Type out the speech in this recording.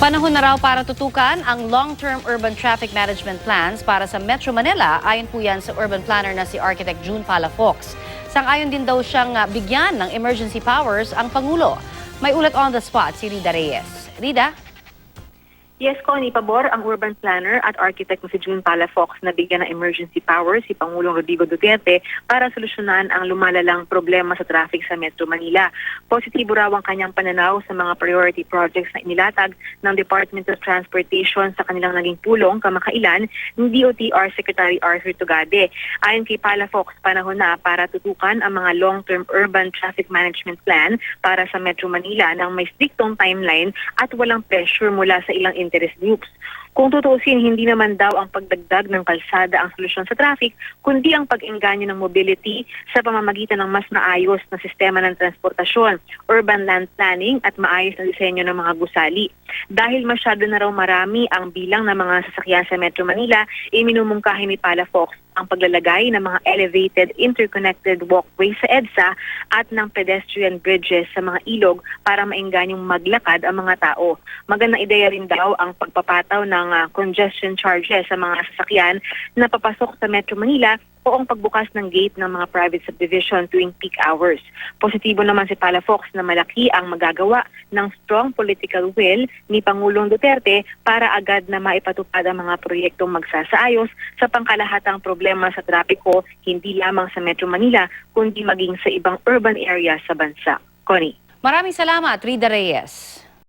Panahon na raw para tutukan ang long-term urban traffic management plans para sa Metro Manila. Ayon po yan sa urban planner na si Architect June Palafox. Sang-ayon din daw siyang bigyan ng emergency powers ang Pangulo. May ulat on the spot si Rida Reyes. Rida? Yes, Connie, pabor ang urban planner at architect na si June Palafox na bigyan ng emergency powers si Pangulong Rodrigo Duterte para solusyonan ang lumalalang problema sa traffic sa Metro Manila. Positibo raw ang kanyang pananaw sa mga priority projects na inilatag ng Department of Transportation sa kanilang naging pulong kamakailan ng DOTR Secretary Arthur Tugade. Ayon kay Palafox, panahon na para tutukan ang mga long-term urban traffic management plan para sa Metro Manila ng may striktong timeline at walang pressure mula sa ilang interest groups. Kung tutuusin, hindi naman daw ang pagdagdag ng kalsada ang solusyon sa traffic, kundi ang pag-engganyo ng mobility sa pamamagitan ng mas maayos na sistema ng transportasyon, urban land planning at maayos na disenyo ng mga gusali. Dahil masyado na raw marami ang bilang ng mga sasakyan sa Metro Manila, iminumungkahi ni Palafox ang paglalagay ng mga elevated interconnected walkways sa EDSA at ng pedestrian bridges sa mga ilog para maenganyong maglakad ang mga tao. Magandang ideya rin daw ang pagpapataw ng congestion charges sa mga sasakyan na papasok sa Metro Manila o ang pagbukas ng gate ng mga private subdivision tuwing peak hours. Positibo naman si Palafox na malaki ang magagawa ng strong political will ni Pangulong Duterte para agad na maipatupad ang mga proyektong magsasaayos sa pangkalahatang problema sa trapiko, hindi lamang sa Metro Manila, kundi maging sa ibang urban areas sa bansa. Connie. Maraming salamat, Rida Reyes.